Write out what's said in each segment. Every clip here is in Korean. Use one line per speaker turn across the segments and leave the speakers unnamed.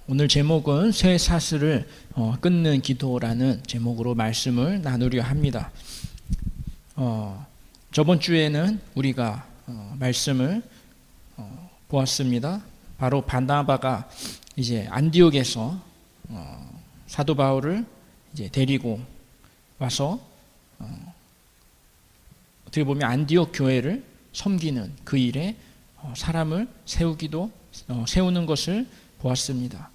오늘 제목은 쇠 사슬을 끊는 기도라는 제목으로 말씀을 나누려 합니다. 저번 주에는 우리가 말씀을 보았습니다. 바로 바나바가 이제 안디옥에서 사도 바울을 이제 데리고 와서 어떻게 보면 안디옥 교회를 섬기는 그 일에 사람을 세우는 것을 보았습니다.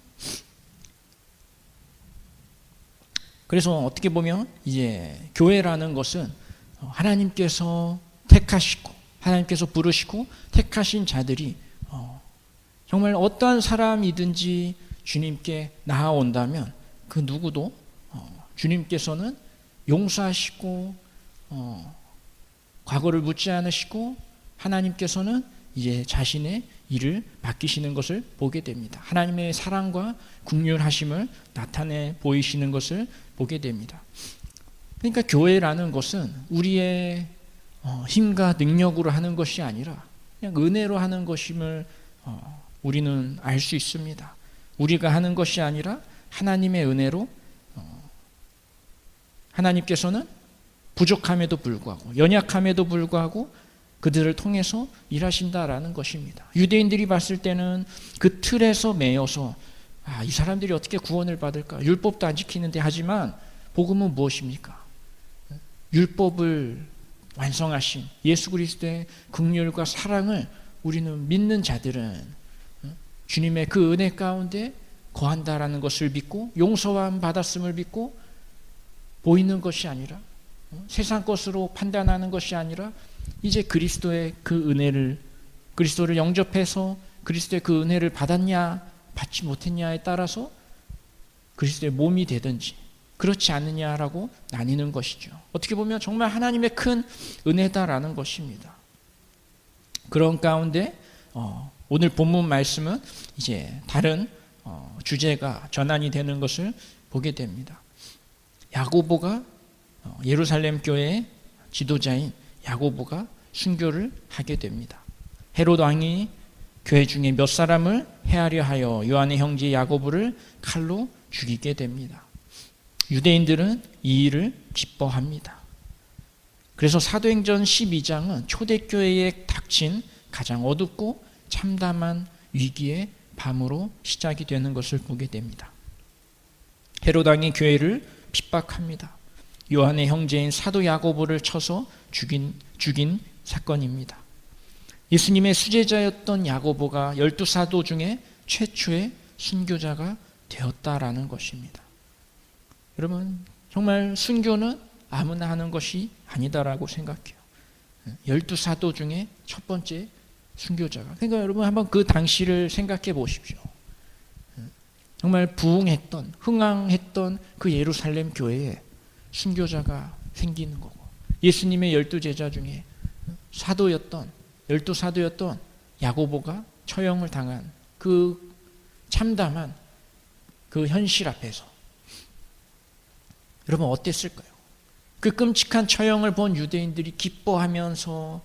그래서 어떻게 보면 이제 교회라는 것은 하나님께서 택하시고 하나님께서 부르시고 택하신 자들이 정말 어떠한 사람이든지 주님께 나아온다면 그 누구도 주님께서는 용서하시고 과거를 묻지 않으시고 하나님께서는 이제 자신의 일을 맡기시는 것을 보게 됩니다. 하나님의 사랑과 긍휼하심을 나타내 보이시는 것을 보게 됩니다. 그러니까 교회라는 것은 우리의 힘과 능력으로 하는 것이 아니라 그냥 은혜로 하는 것임을 우리는 알 수 있습니다. 우리가 하는 것이 아니라 하나님의 은혜로 하나님께서는 부족함에도 불구하고 연약함에도 불구하고 그들을 통해서 일하신다라는 것입니다. 유대인들이 봤을 때는 그 틀에서 매여서 이 사람들이 어떻게 구원을 받을까? 율법도 안 지키는데. 하지만 복음은 무엇입니까? 율법을 완성하신 예수 그리스도의 긍휼과 사랑을 우리는 믿는 자들은 주님의 그 은혜 가운데 거한다라는 것을 믿고 용서함 받았음을 믿고 보이는 것이 아니라 세상 것으로 판단하는 것이 아니라 이제 그리스도의 그 은혜를 그리스도를 영접해서 그리스도의 그 은혜를 받았냐 받지 못했냐에 따라서 그리스도의 몸이 되든지 그렇지 않느냐라고 나뉘는 것이죠. 어떻게 보면 정말 하나님의 큰 은혜다라는 것입니다. 그런 가운데 오늘 본문 말씀은 이제 다른 주제가 전환이 되는 것을 보게 됩니다. 야고보가 예루살렘 교회의 지도자인 야고보가 순교를 하게 됩니다. 헤롯 왕이 교회 중에 몇 사람을 해하려 하여 요한의 형제 야고보를 칼로 죽이게 됩니다. 유대인들은 이 일을 기뻐합니다. 그래서 사도행전 12장은 초대교회에 닥친 가장 어둡고 참담한 위기의 밤으로 시작이 되는 것을 보게 됩니다. 헤롯 왕이 교회를 핍박합니다. 요한의 형제인 사도 야고보를 쳐서 죽인 사건입니다. 예수님의 수제자였던 야고보가 12사도 중에 최초의 순교자가 되었다라는 것입니다. 여러분, 정말 순교는 아무나 하는 것이 아니다라고 생각해요. 12사도 중에 첫 번째 순교자가. 그러니까 여러분 한번 그 당시를 생각해 보십시오. 정말 부흥했던 흥황했던 그 예루살렘 교회에 순교자가 생기는 거고 예수님의 12제자 중에 사도였던 12사도였던 야고보가 처형을 당한 그 참담한 그 현실 앞에서 여러분 어땠을까요? 그 끔찍한 처형을 본 유대인들이 기뻐하면서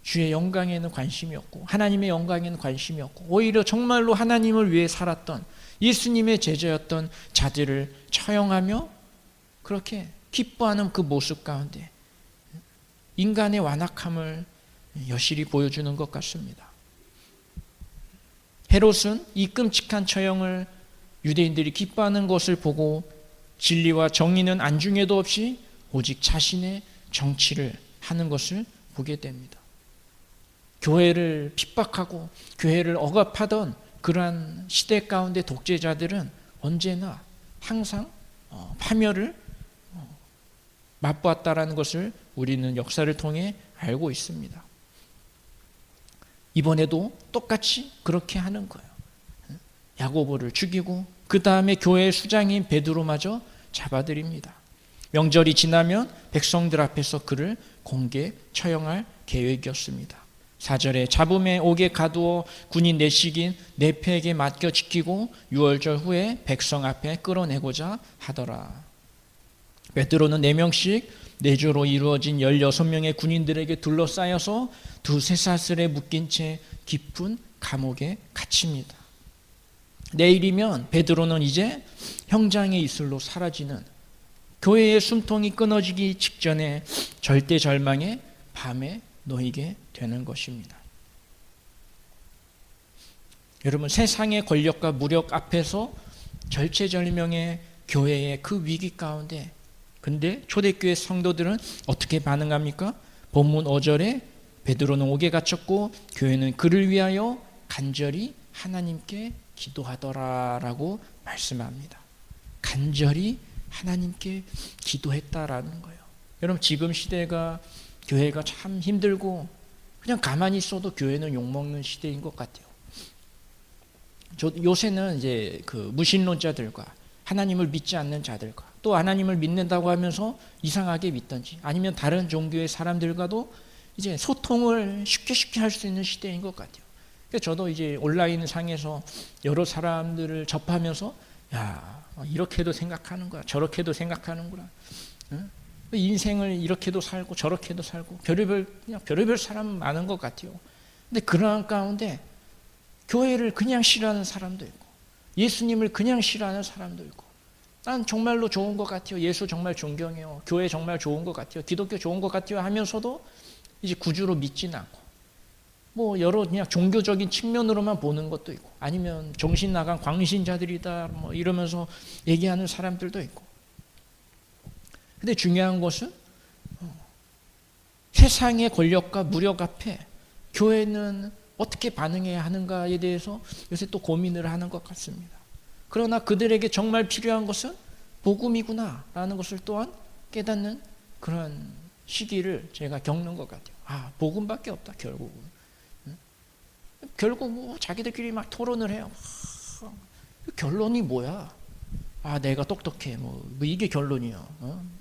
주의 영광에는 관심이 없고 하나님의 영광에는 관심이 없고 오히려 정말로 하나님을 위해 살았던 예수님의 제자였던 자들을 처형하며 그렇게 기뻐하는 그 모습 가운데 인간의 완악함을 여실히 보여주는 것 같습니다. 헤롯은 이 끔찍한 처형을 유대인들이 기뻐하는 것을 보고 진리와 정의는 안중에도 없이 오직 자신의 정치를 하는 것을 보게 됩니다. 교회를 핍박하고 교회를 억압하던 그러한 시대 가운데 독재자들은 언제나 항상 파멸을 맛보았다라는 것을 우리는 역사를 통해 알고 있습니다. 이번에도 똑같이 그렇게 하는 거예요. 야고보를 죽이고 그 다음에 교회의 수장인 베드로마저 잡아들입니다. 명절이 지나면 백성들 앞에서 그를 공개 처형할 계획이었습니다. 4절에 잡음에 옥에 가두어 군인 내식인 네페에게 맡겨 지키고 6월절 후에 백성 앞에 끌어내고자 하더라. 베드로는 4명씩 내조로 이루어진 16명의 군인들에게 둘러싸여서 두세 사슬에 묶인 채 깊은 감옥에 갇힙니다. 내일이면 베드로는 이제 형장의 이슬로 사라지는, 교회의 숨통이 끊어지기 직전에 절대 절망의 밤에 놓이게 되는 것입니다. 여러분, 세상의 권력과 무력 앞에서 절체절명의 교회의 그 위기 가운데, 근데 초대교회 성도들은 어떻게 반응합니까? 본문 5절에 베드로는 옥에 갇혔고 교회는 그를 위하여 간절히 하나님께 기도하더라라고 말씀합니다. 간절히 하나님께 기도했다라는 거예요. 여러분, 지금 시대가 교회가 참 힘들고 그냥 가만히 있어도 교회는 욕먹는 시대인 것 같아요. 요새는 이제 그 무신론자들과 하나님을 믿지 않는 자들과 또 하나님을 믿는다고 하면서 이상하게 믿든지 아니면 다른 종교의 사람들과도 이제 소통을 쉽게 할 수 있는 시대인 것 같아요. 그래서 저도 이제 온라인 상에서 여러 사람들을 접하면서 야, 이렇게도 생각하는 거야, 저렇게도 생각하는구나, 응? 인생을 이렇게도 살고 저렇게도 살고 별의별 사람 많은 것 같아요. 근데 그러한 가운데 교회를 그냥 싫어하는 사람도 있고 예수님을 그냥 싫어하는 사람도 있고, 난 정말로 좋은 것 같아요, 예수 정말 존경해요, 교회 정말 좋은 것 같아요, 기독교 좋은 것 같아요 하면서도 이제 구주로 믿지는 않고 뭐 여러 그냥 종교적인 측면으로만 보는 것도 있고, 아니면 정신 나간 광신자들이다 뭐 이러면서 얘기하는 사람들도 있고. 근데 중요한 것은 세상의 권력과 무력 앞에 교회는 어떻게 반응해야 하는가에 대해서 요새 또 고민을 하는 것 같습니다. 그러나 그들에게 정말 필요한 것은 복음이구나 라는 것을 또한 깨닫는 그런 시기를 제가 겪는 것 같아요. 아, 복음밖에 없다 결국은. 결국 뭐 자기들끼리 막 토론을 해요. 결론이 뭐야? 아, 내가 똑똑해. 뭐 이게 결론이야.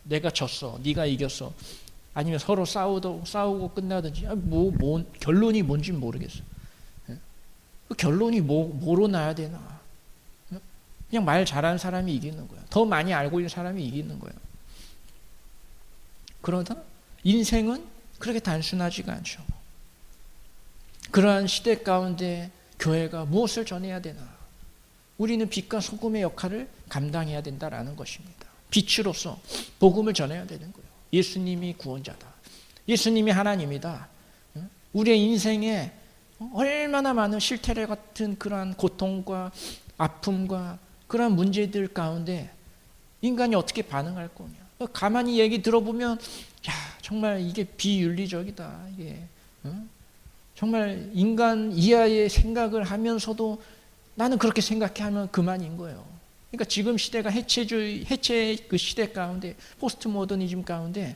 내가 졌어, 네가 이겼어. 아니면 서로 싸우고 끝나든지. 결론이 뭔지 모르겠어. 그 결론이 뭐로 나야 되나? 그냥 말 잘하는 사람이 이기는 거야. 더 많이 알고 있는 사람이 이기는 거야. 그러나 인생은 그렇게 단순하지가 않죠. 그러한 시대 가운데 교회가 무엇을 전해야 되나? 우리는 빛과 소금의 역할을 감당해야 된다라는 것입니다. 빛으로서 복음을 전해야 되는 거예요. 예수님이 구원자다, 예수님이 하나님이다. 우리의 인생에 얼마나 많은 실태를 같은 그러한 고통과 아픔과 그러한 문제들 가운데 인간이 어떻게 반응할 거냐? 가만히 얘기 들어보면 야, 정말 이게 비윤리적이다, 이게 정말 인간 이하의 생각을 하면서도 나는 그렇게 생각해 하면 그만인 거예요. 그러니까 지금 시대가 해체의 그 시대 가운데, 포스트 모더니즘 가운데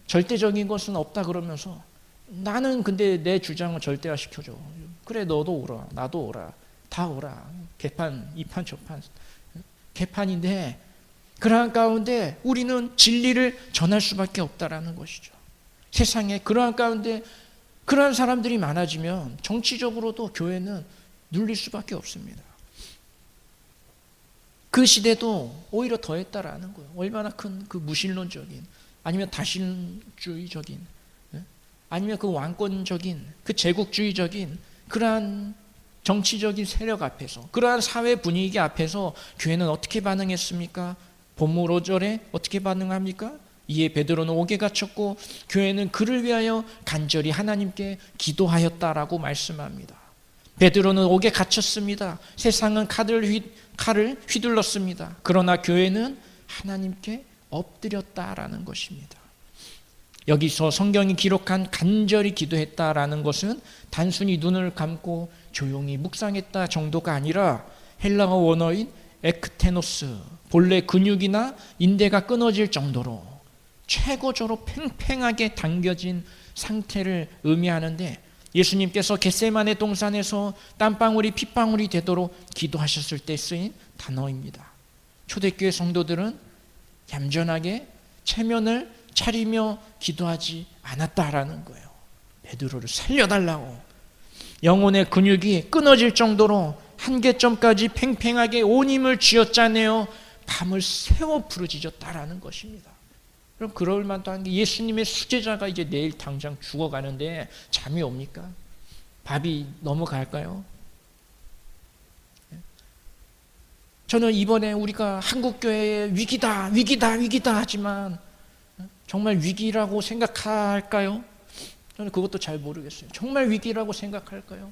절대적인 것은 없다 그러면서 나는 근데 내 주장을 절대화 시켜줘. 그래, 너도 오라, 나도 오라, 다 오라. 개판, 이판, 저판, 개판인데 그러한 가운데 우리는 진리를 전할 수밖에 없다라는 것이죠. 세상에 그러한 가운데 그러한 사람들이 많아지면 정치적으로도 교회는 눌릴 수밖에 없습니다. 그 시대도 오히려 더했다라는 거예요. 얼마나 큰 그 무신론적인, 아니면 다신주의적인, 아니면 그 왕권적인, 그 제국주의적인 그러한 정치적인 세력 앞에서, 그러한 사회 분위기 앞에서 교회는 어떻게 반응했습니까? 본문 5절에 어떻게 반응합니까? 이에 베드로는 옥에 갇혔고 교회는 그를 위하여 간절히 하나님께 기도하였다라고 말씀합니다. 베드로는 옥에 갇혔습니다. 세상은 칼을 휘둘렀습니다. 그러나 교회는 하나님께 엎드렸다라는 것입니다. 여기서 성경이 기록한 간절히 기도했다라는 것은 단순히 눈을 감고 조용히 묵상했다 정도가 아니라 헬라어 원어인 에크테노스, 본래 근육이나 인대가 끊어질 정도로 최고조로 팽팽하게 당겨진 상태를 의미하는데, 예수님께서 겟세마네 동산에서 땀방울이 핏방울이 되도록 기도하셨을 때 쓰인 단어입니다. 초대교회 성도들은 얌전하게 체면을 차리며 기도하지 않았다라는 거예요. 베드로를 살려달라고 영혼의 근육이 끊어질 정도로 한계점까지 팽팽하게 온 힘을 쥐어짜내어 밤을 새워 부르짖었다라는 것입니다. 그럼 그럴 만도 한 게, 예수님의 수제자가 이제 내일 당장 죽어가는데 잠이 옵니까? 밥이 넘어갈까요? 저는 이번에 우리가 한국교회의 위기다 하지만 정말 위기라고 생각할까요? 저는 그것도 잘 모르겠어요. 정말 위기라고 생각할까요?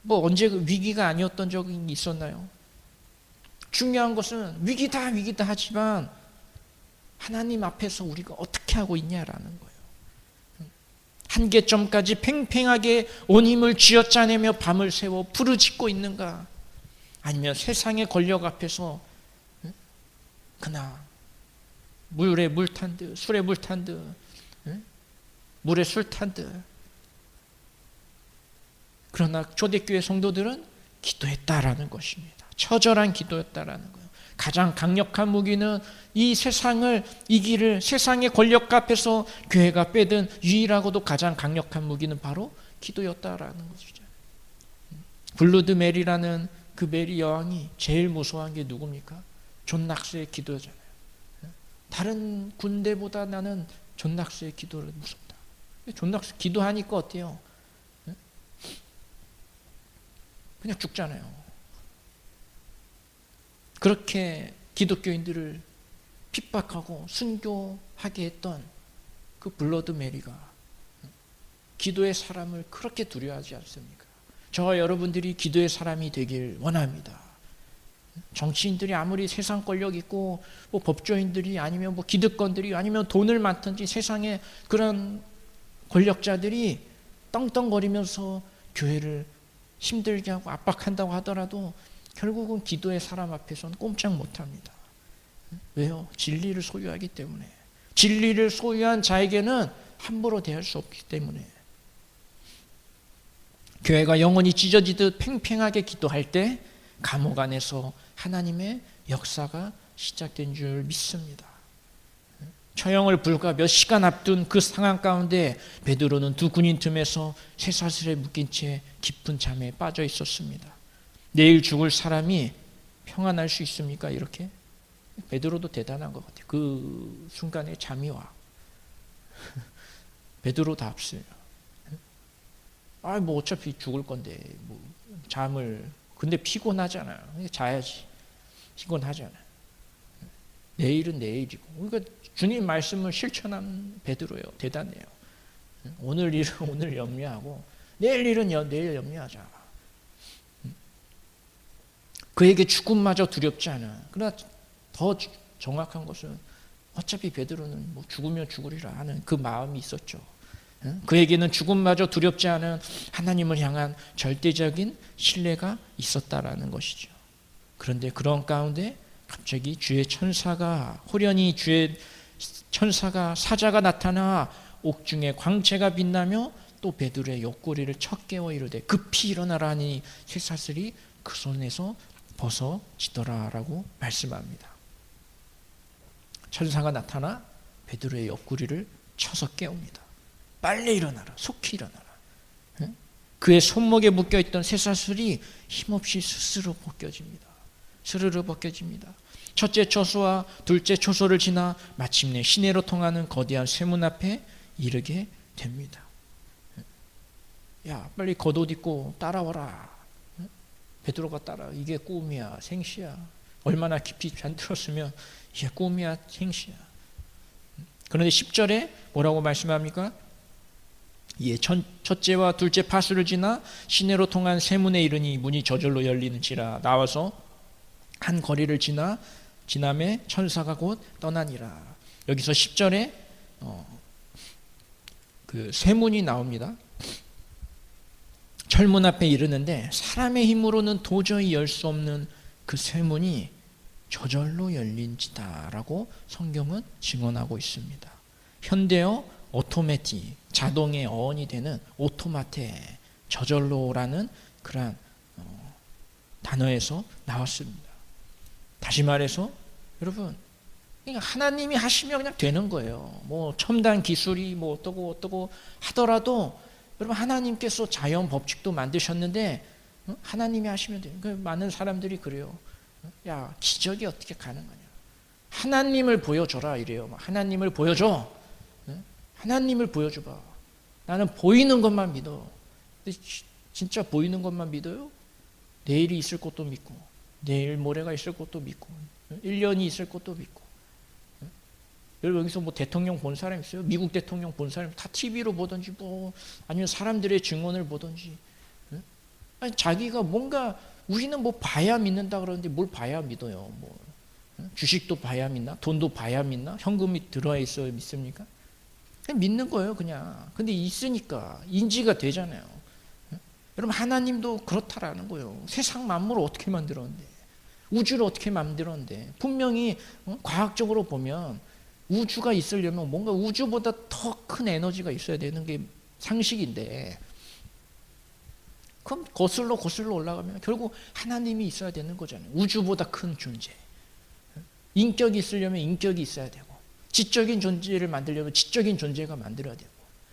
뭐 언제 위기가 아니었던 적이 있었나요? 중요한 것은 위기다 하지만 하나님 앞에서 우리가 어떻게 하고 있냐라는 거예요. 한계점까지 팽팽하게 온 힘을 쥐어짜내며 밤을 새워 부르짖고 있는가? 아니면 세상의 권력 앞에서 그나 물에 물 탄 듯, 술에 물 탄 듯, 물에 술 탄 듯. 그러나 초대교회 성도들은 기도했다라는 것입니다. 처절한 기도였다라는 거예요. 가장 강력한 무기는 이 세상을 이기를 세상의 권력 앞에서 교회가 빼든 유일하고도 가장 강력한 무기는 바로 기도였다라는 것이죠. 블루드 메리라는 그 메리 여왕이 제일 무서워한 게 누굽니까? 존 낙스의 기도잖아요. 다른 군대보다 나는 존 낙스의 기도를 무섭다. 존 낙스 기도하니까 어때요? 그냥 죽잖아요. 그렇게 기독교인들을 핍박하고 순교하게 했던 그 블러드 메리가 기도의 사람을 그렇게 두려워하지 않습니까? 저와 여러분들이 기도의 사람이 되길 원합니다. 정치인들이 아무리 세상 권력 있고 뭐 법조인들이 아니면 뭐 기득권들이 아니면 돈을 많든지 세상에 그런 권력자들이 떵떵거리면서 교회를 힘들게 하고 압박한다고 하더라도 결국은 기도의 사람 앞에서는 꼼짝 못합니다. 왜요? 진리를 소유하기 때문에. 진리를 소유한 자에게는 함부로 대할 수 없기 때문에. 교회가 영혼이 찢어지듯 팽팽하게 기도할 때 감옥 안에서 하나님의 역사가 시작된 줄 믿습니다. 처형을 불과 몇 시간 앞둔 그 상황 가운데 베드로는 두 군인 틈에서 쇠사슬에 묶인 채 깊은 잠에 빠져 있었습니다. 내일 죽을 사람이 평안할 수 있습니까? 이렇게? 베드로도 대단한 것 같아요. 그 순간에 잠이 와. 베드로도 앞서요. 뭐 어차피 죽을 건데 뭐 잠을 근데 피곤하잖아요. 자야지. 피곤하잖아요. 내일은 내일이고. 그러니까 주님 말씀을 실천한 베드로예요. 대단해요. 오늘 일은 오늘 염려하고 내일 일은 내일 염려하자. 그에게 죽음마저 두렵지 않아. 그러나 더 정확한 것은 어차피 베드로는 뭐 죽으면 죽으리라 하는 그 마음이 있었죠. 그에게는 죽음마저 두렵지 않은 하나님을 향한 절대적인 신뢰가 있었다라는 것이죠. 그런데 그런 가운데 갑자기 주의 천사가 호련히 주의 천사가 사자가 나타나 옥중에 광채가 빛나며 또 베드로의 옆구리를 쳐 깨워 이르되 급히 일어나라니 쇠사슬이 그 손에서 벗어지더라라고 말씀합니다. 천사가 나타나 베드로의 옆구리를 쳐서 깨웁니다. 빨리 일어나라. 속히 일어나라. 그의 손목에 묶여있던 쇠사슬이 힘없이 스스로 벗겨집니다. 스르르 벗겨집니다. 첫째 초소와 둘째 초소를 지나 마침내 시내로 통하는 거대한 쇠문 앞에 이르게 됩니다. 야, 빨리 겉옷 입고 따라와라. 베드로가 따라. 이게 꿈이야, 생시야. 얼마나 깊이 잠들었으면 이게 꿈이야, 생시야. 그런데 10절에 뭐라고 말씀합니까? 예, 첫째와 둘째 파수를 지나 시내로 통한 쇠문에 이르니 문이 저절로 열리는지라. 나와서 한 거리를 지남에 천사가 곧 떠나니라. 여기서 10절에 그 쇠문이 나옵니다. 철문 앞에 이르는데 사람의 힘으로는 도저히 열 수 없는 그 쇠문이 저절로 열린지다라고 성경은 증언하고 있습니다. 현대어 오토매틱, 자동의 어원이 되는 오토마테, 저절로라는 그러한 단어에서 나왔습니다. 다시 말해서 여러분, 그러니까 하나님이 하시면 그냥 되는 거예요. 뭐 첨단 기술이 뭐 어떠고 하더라도 여러분 하나님께서 자연 법칙도 만드셨는데 하나님이 하시면 돼요. 그러니까 많은 사람들이 그래요. 야, 기적이 어떻게 가능하냐? 하나님을 보여줘라 이래요. 하나님을 보여줘. 하나님을 보여줘봐. 나는 보이는 것만 믿어. 근데 진짜 보이는 것만 믿어요? 내일이 있을 것도 믿고 내일 모레가 있을 것도 믿고 1년이 있을 것도 믿고. 여러분 여기서 뭐 대통령 본 사람 있어요? 미국 대통령 본 사람 다 TV로 보든지 뭐 아니면 사람들의 증언을 보든지. 아니 자기가 뭔가 우리는 뭐 봐야 믿는다 그러는데 뭘 봐야 믿어요? 뭐 주식도 봐야 믿나? 돈도 봐야 믿나? 현금이 들어와 있어야 믿습니까? 그냥 믿는 거예요, 그냥. 근데 있으니까 인지가 되잖아요. 여러분 하나님도 그렇다라는 거예요. 세상 만물을 어떻게 만들었는데, 우주를 어떻게 만들었는데, 분명히 과학적으로 보면 우주가 있으려면 뭔가 우주보다 더 큰 에너지가 있어야 되는 게 상식인데, 그럼 거슬러 올라가면 결국 하나님이 있어야 되는 거잖아요. 우주보다 큰 존재. 인격이 있으려면 인격이 있어야 되고, 지적인 존재를 만들려면 지적인 존재가 만들어야 되고.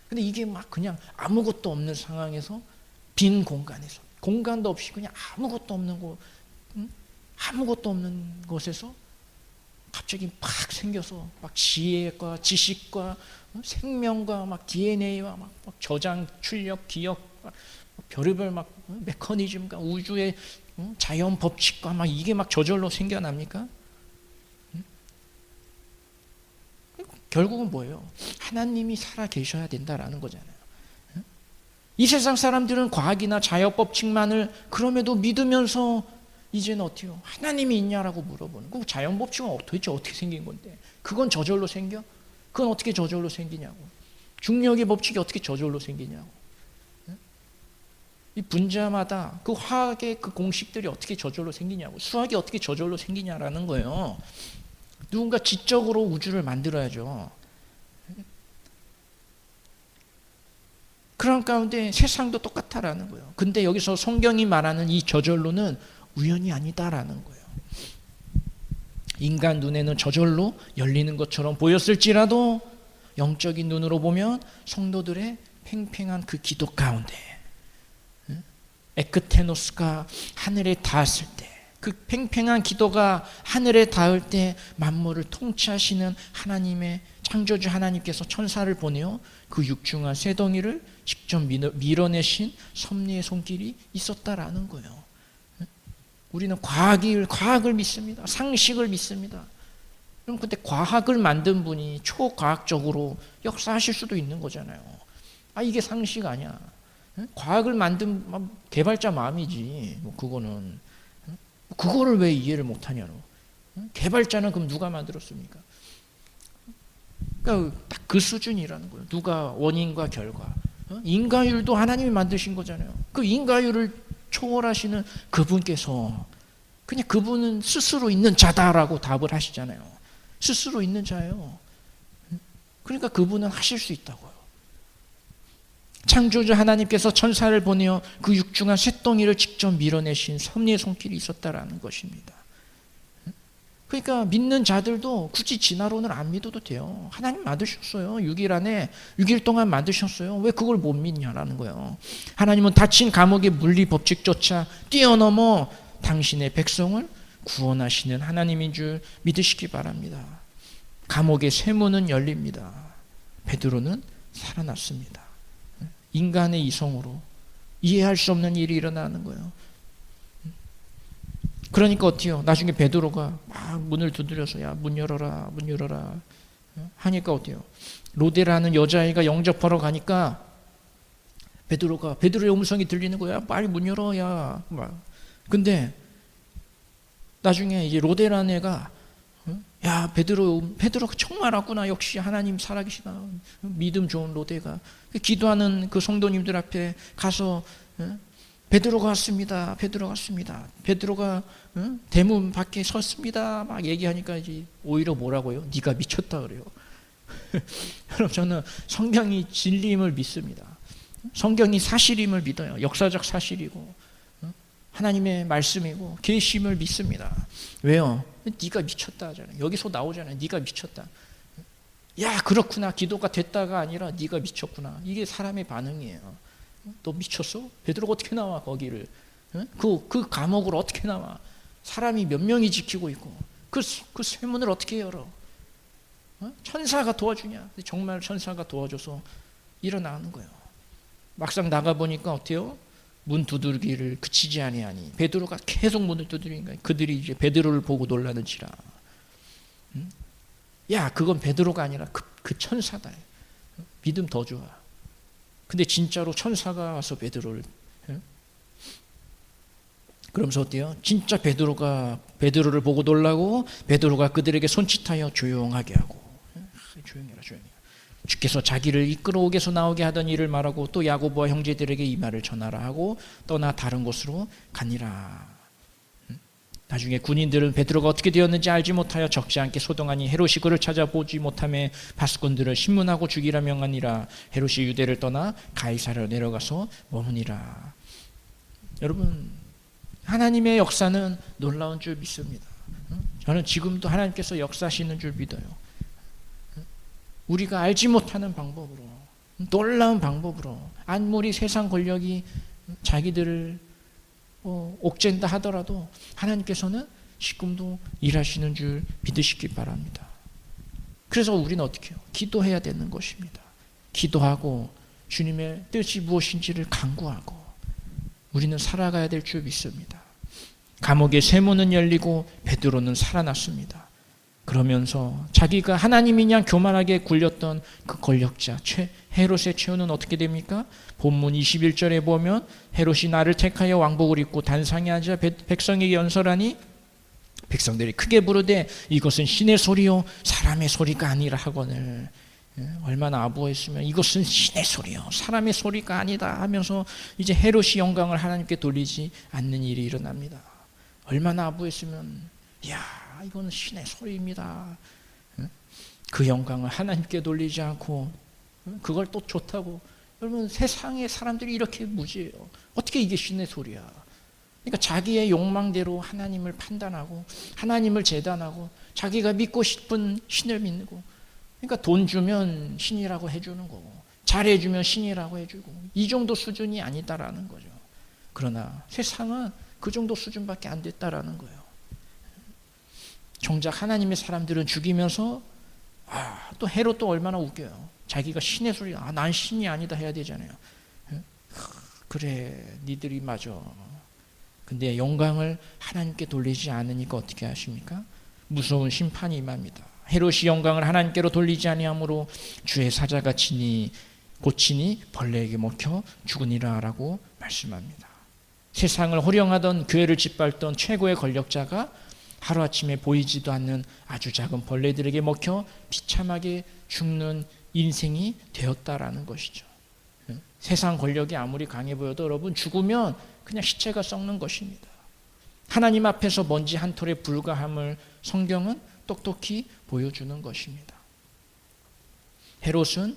근데 이게 막 그냥 아무것도 없는 상황에서, 빈 공간에서, 공간도 없이 그냥 아무것도 없는 곳, 아무것도 없는 곳에서 갑자기 팍 생겨서 막 지혜과 지식과 생명과 막 DNA와 막 저장, 출력, 기억, 별의별 막 메커니즘과 우주의 자연 법칙과 막 이게 막 저절로 생겨납니까? 결국은 뭐예요? 하나님이 살아 계셔야 된다라는 거잖아요. 이 세상 사람들은 과학이나 자연 법칙만을 그럼에도 믿으면서 이제는 어때요? 하나님이 있냐라고 물어보는. 그 자연 법칙은 도대체 어떻게 생긴 건데? 그건 저절로 생겨? 그건 어떻게 저절로 생기냐고. 중력의 법칙이 어떻게 저절로 생기냐고. 이 분자마다 그 화학의 그 공식들이 어떻게 저절로 생기냐고. 수학이 어떻게 저절로 생기냐라는 거예요. 누군가 지적으로 우주를 만들어야죠. 그런 가운데 세상도 똑같다라는 거예요. 근데 여기서 성경이 말하는 이 저절로는 우연이 아니다라는 거예요. 인간 눈에는 저절로 열리는 것처럼 보였을지라도 영적인 눈으로 보면 성도들의 팽팽한 그 기도 가운데 에크테노스가 하늘에 닿았을 때, 그 팽팽한 기도가 하늘에 닿을 때 만물을 통치하시는 하나님의 창조주 하나님께서 천사를 보내어 그 육중한 쇠덩이를 직접 밀어내신 섭리의 손길이 있었다라는 거예요. 우리는 과학을 믿습니다. 상식을 믿습니다. 그럼 근데 과학을 만든 분이 초과학적으로 역사하실 수도 있는 거잖아요. 아, 이게 상식 아니야. 과학을 만든 개발자 마음이지. 뭐 그거는. 그거를 왜 이해를 못하냐로. 개발자는 그럼 누가 만들었습니까? 그러니까 딱 그 수준이라는 거예요. 누가 원인과 결과. 인과율도 하나님이 만드신 거잖아요. 그 인과율을 초월하시는 그분께서 그냥 그분은 스스로 있는 자다라고 답을 하시잖아요. 스스로 있는 자예요. 그러니까 그분은 하실 수 있다고요. 창조주 하나님께서 천사를 보내어 그 육중한 쇳덩이를 직접 밀어내신 섭리의 손길이 있었다라는 것입니다. 그러니까 믿는 자들도 굳이 진화론을 안 믿어도 돼요. 하나님 만드셨어요. 6일 안에 6일 동안 만드셨어요. 왜 그걸 못 믿냐라는 거예요. 하나님은 닫힌 감옥의 물리 법칙조차 뛰어넘어 당신의 백성을 구원하시는 하나님인 줄 믿으시기 바랍니다. 감옥의 쇠문은 열립니다. 베드로는 살아났습니다. 인간의 이성으로 이해할 수 없는 일이 일어나는 거예요. 그러니까 어때요? 나중에 베드로가 막 문을 두드려서 야, 문 열어라, 문 열어라 하니까 어때요? 로데라는 여자아이가 영접하러 가니까 베드로의 음성이 들리는 거야. 빨리 문 열어, 야. 근데 나중에 이제 로데라는 애가 야, 베드로가 정말 왔구나. 역시 하나님 살아계시다. 믿음 좋은 로데가 기도하는 그 성도님들 앞에 가서 베드로가 왔습니다. 베드로가 대문 밖에 섰습니다. 막 얘기하니까 이제 오히려 뭐라고요? 네가 미쳤다 그래요. 여러분 저는 성경이 진리임을 믿습니다. 성경이 사실임을 믿어요. 역사적 사실이고 하나님의 말씀이고 계심을 믿습니다. 왜요? 네가 미쳤다 하잖아요. 여기서 나오잖아요. 네가 미쳤다. 야, 그렇구나. 기도가 됐다가 아니라 네가 미쳤구나. 이게 사람의 반응이에요. 너 미쳤어? 베드로가 어떻게 나와 거기를? 그 감옥을 어떻게 나와? 사람이 몇 명이 지키고 있고 그 쇠문을 어떻게 열어? 천사가 도와주냐? 정말 천사가 도와줘서 일어나는 거예요. 막상 나가보니까 어때요? 문 두드리기를 그치지 아니하니. 베드로가 계속 문을 두드리니까 그들이 이제 베드로를 보고 놀라는지라. 야, 그건 베드로가 아니라 그 천사다. 믿음 더 좋아. 근데 진짜로 천사가 와서 베드로를, 그러면서 어때요? 진짜 베드로를 보고 놀라고 베드로가 그들에게 손짓하여 조용하게 하고. 조용해라. 주께서 자기를 이끌어오게 해서 나오게 하던 일을 말하고 또 야고보와 형제들에게 이 말을 전하라 하고 떠나 다른 곳으로 가니라. 나중에 군인들은 베드로가 어떻게 되었는지 알지 못하여 적지 않게 소동하니 헤롯이 그를 찾아보지 못하며 바스꾼들을 신문하고 죽이라 명하니라. 헤롯이 유대를 떠나 가이사랴로 내려가서 머무니라. 여러분, 하나님의 역사는 놀라운 줄 믿습니다. 저는 지금도 하나님께서 역사하시는 줄 믿어요. 우리가 알지 못하는 방법으로, 놀라운 방법으로, 아무리 세상 권력이 자기들을 옥죄인다 하더라도 하나님께서는 지금도 일하시는 줄 믿으시기 바랍니다. 그래서 우리는 어떻게 해요? 기도해야 되는 것입니다. 기도하고 주님의 뜻이 무엇인지를 간구하고 우리는 살아가야 될 줄 믿습니다. 감옥의 쇠문은 열리고 베드로는 살아났습니다. 그러면서 자기가 하나님이냐 교만하게 굴렸던 그 권력자 헤롯의 최후는 어떻게 됩니까? 본문 21절에 보면 헤롯이 나를 택하여 왕복을 입고 단상에 앉아 백성에게 연설하니 백성들이 크게 부르되 이것은 신의 소리요 사람의 소리가 아니라 하거늘. 얼마나 아부했으면 이것은 신의 소리요 사람의 소리가 아니다 하면서 이제 헤롯이 영광을 하나님께 돌리지 않는 일이 일어납니다. 얼마나 아부했으면 야 이거는 신의 소리입니다. 그 영광을 하나님께 돌리지 않고 그걸 또 좋다고. 여러분, 세상의 사람들이 이렇게 무지해요. 어떻게 이게 신의 소리야? 그러니까 자기의 욕망대로 하나님을 판단하고 하나님을 재단하고 자기가 믿고 싶은 신을 믿고, 그러니까 돈 주면 신이라고 해주는 거고 잘해주면 신이라고 해주고, 이 정도 수준이 아니다라는 거죠. 그러나 세상은 그 정도 수준밖에 안 됐다라는 거예요. 정작 하나님의 사람들은 죽이면서 또 헤롯도 얼마나 웃겨요. 자기가 신의 소리, 난 신이 아니다 해야 되잖아요. 그래, 니들이 맞아. 근데 영광을 하나님께 돌리지 않으니까 어떻게 하십니까? 무서운 심판이 임합니다. 헤롯이 영광을 하나님께로 돌리지 아니하므로 주의 사자가 고치니 벌레에게 먹혀 죽으니라 라고 말씀합니다. 세상을 호령하던 교회를 짓밟던 최고의 권력자가 하루아침에 보이지도 않는 아주 작은 벌레들에게 먹혀 비참하게 죽는 인생이 되었다라는 것이죠. 세상 권력이 아무리 강해 보여도 여러분, 죽으면 그냥 시체가 썩는 것입니다. 하나님 앞에서 먼지 한 톨에 불과함을 성경은 똑똑히 보여주는 것입니다. 헤롯은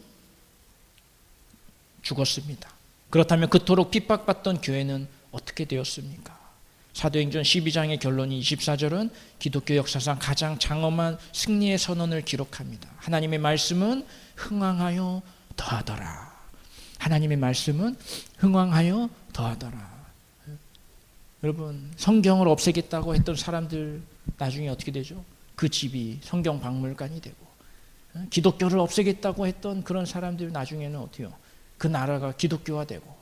죽었습니다. 그렇다면 그토록 핍박받던 교회는 어떻게 되었습니까? 사도행전 12장의 결론이 24절은 기독교 역사상 가장 장엄한 승리의 선언을 기록합니다. 하나님의 말씀은 흥왕하여 더하더라. 하나님의 말씀은 흥왕하여 더하더라. 여러분, 성경을 없애겠다고 했던 사람들 나중에 어떻게 되죠? 그 집이 성경 박물관이 되고, 기독교를 없애겠다고 했던 그런 사람들 나중에는 어떻게 해요? 그 나라가 기독교화 되고.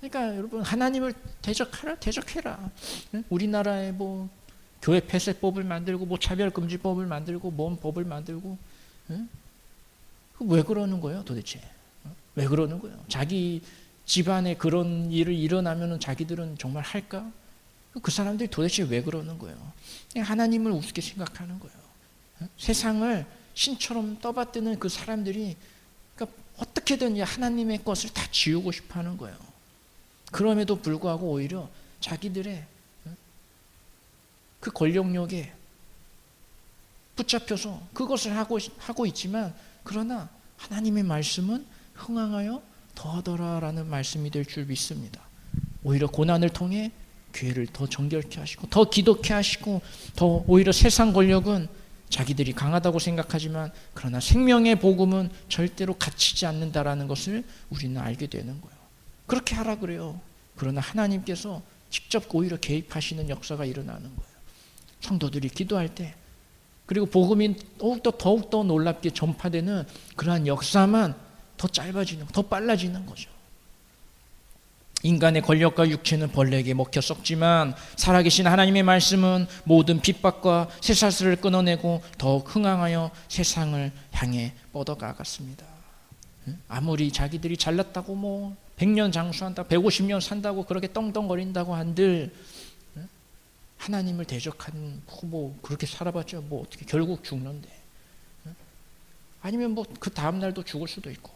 그러니까 여러분, 하나님을 대적해라. 우리나라에 뭐 교회 폐쇄법을 만들고 차별금지법을 만들고 뭔 법을 만들고, 왜 그러는 거예요 도대체? 왜 그러는 거예요? 자기 집안에 그런 일을 일어나면 자기들은 정말 할까? 그 사람들이 도대체 왜 그러는 거예요? 하나님을 우습게 생각하는 거예요. 세상을 신처럼 떠받드는 그 사람들이, 그러니까 어떻게든 하나님의 것을 다 지우고 싶어 하는 거예요. 그럼에도 불구하고 오히려 자기들의 그 권력욕에 붙잡혀서 그것을 하고 있지만, 그러나 하나님의 말씀은 흥왕하여 더하더라라는 말씀이 될 줄 믿습니다. 오히려 고난을 통해 교회를 더 정결케 하시고 더 기독케 하시고, 더 오히려 세상 권력은 자기들이 강하다고 생각하지만 그러나 생명의 복음은 절대로 갇히지 않는다라는 것을 우리는 알게 되는 거예요. 그렇게 하라 그래요. 그러나 하나님께서 직접 오히려 개입하시는 역사가 일어나는 거예요. 성도들이 기도할 때, 그리고 복음이 더욱더 놀랍게 전파되는 그러한 역사만 더 짧아지는, 더 빨라지는 거죠. 인간의 권력과 육체는 벌레에게 먹혀 썩지만 살아계신 하나님의 말씀은 모든 핍박과 쇠사슬을 끊어내고 더욱 흥황하여 세상을 향해 뻗어가갔습니다. 아무리 자기들이 잘났다고 뭐 100년 장수한다, 150년 산다고 그렇게 떵떵거린다고 한들 하나님을 대적한 뭐 그렇게 살아봤자 뭐 어떻게 결국 죽는데, 아니면 뭐 그 다음 날도 죽을 수도 있고,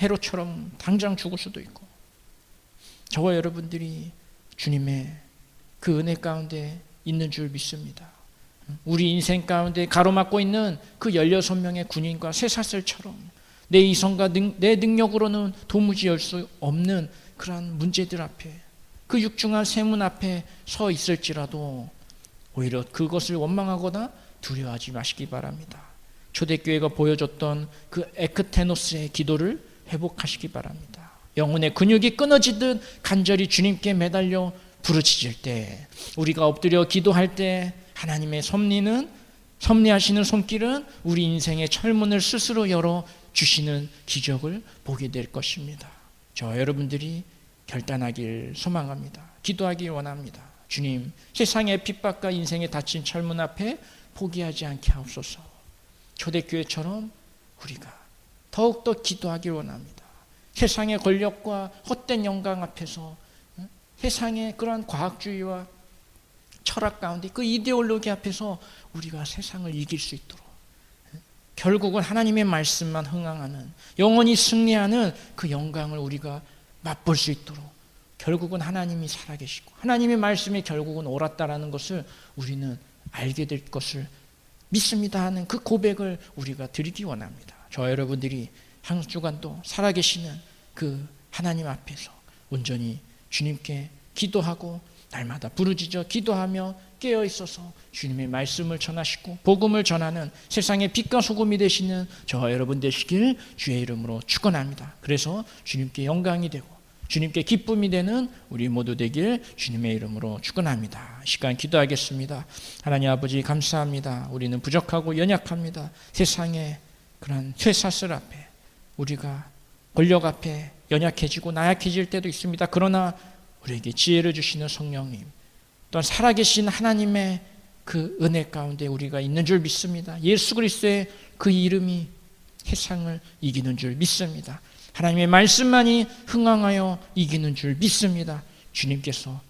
헤롯처럼 당장 죽을 수도 있고. 저와 여러분들이 주님의 그 은혜 가운데 있는 줄 믿습니다. 우리 인생 가운데 가로막고 있는 그 16명의 군인과 쇠사슬처럼 내 이성과 내 능력으로는 도무지 열 수 없는 그러한 문제들 앞에, 그 육중한 세문 앞에 서 있을지라도 오히려 그것을 원망하거나 두려워하지 마시기 바랍니다. 초대교회가 보여줬던 그 에크테노스의 기도를 회복하시기 바랍니다. 영혼의 근육이 끊어지듯 간절히 주님께 매달려 부르짖을 때, 우리가 엎드려 기도할 때 하나님의 섭리하시는 손길은 우리 인생의 철문을 스스로 열어 주시는 기적을 보게 될 것입니다. 저 여러분들이 결단하길 소망합니다. 기도하길 원합니다. 주님, 세상의 핍박과 인생의 닫힌 철문 앞에 포기하지 않게 하옵소서. 초대교회처럼 우리가 더욱더 기도하길 원합니다. 세상의 권력과 헛된 영광 앞에서, 세상의 그러한 과학주의와 철학 가운데 그 이데올로기 앞에서 우리가 세상을 이길 수 있도록, 결국은 하나님의 말씀만 흥황하는, 영원히 승리하는 그 영광을 우리가 맛볼 수 있도록, 결국은 하나님이 살아계시고 하나님의 말씀이 결국은 옳았다라는 것을 우리는 알게 될 것을 믿습니다 하는 그 고백을 우리가 드리기 원합니다. 저 여러분들이 한 주간도 살아계시는 그 하나님 앞에서 온전히 주님께 기도하고 날마다 부르짖어 기도하며 깨어 있어서 주님의 말씀을 전하시고 복음을 전하는 세상의 빛과 소금이 되시는 저 여러분 되시길 주의 이름으로 축원합니다. 그래서 주님께 영광이 되고 주님께 기쁨이 되는 우리 모두 되길 주님의 이름으로 축원합니다. 시간 기도하겠습니다. 하나님 아버지 감사합니다. 우리는 부족하고 연약합니다. 세상의 그런 쇠사슬 앞에, 우리가 권력 앞에 연약해지고 나약해질 때도 있습니다. 그러나 우리에게 지혜를 주시는 성령님, 또한 살아계신 하나님의 그 은혜 가운데 우리가 있는 줄 믿습니다. 예수 그리스도의 그 이름이 세상을 이기는 줄 믿습니다. 하나님의 말씀만이 흥황하여 이기는 줄 믿습니다. 주님께서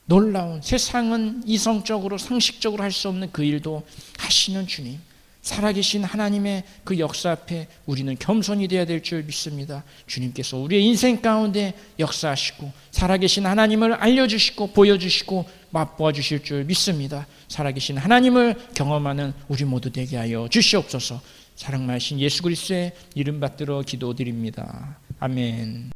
놀라운, 세상은 이성적으로 상식적으로 할 수 없는 그 일도 하시는 주님, 살아계신 하나님의 그 역사 앞에 우리는 겸손이 되어야 될 줄 믿습니다. 주님께서 우리의 인생 가운데 역사하시고 살아계신 하나님을 알려주시고 보여주시고 맛보아 주실 줄 믿습니다. 살아계신 하나님을 경험하는 우리 모두 되게 하여 주시옵소서. 사랑 많으신 예수 그리스도의 이름 받들어 기도드립니다. 아멘.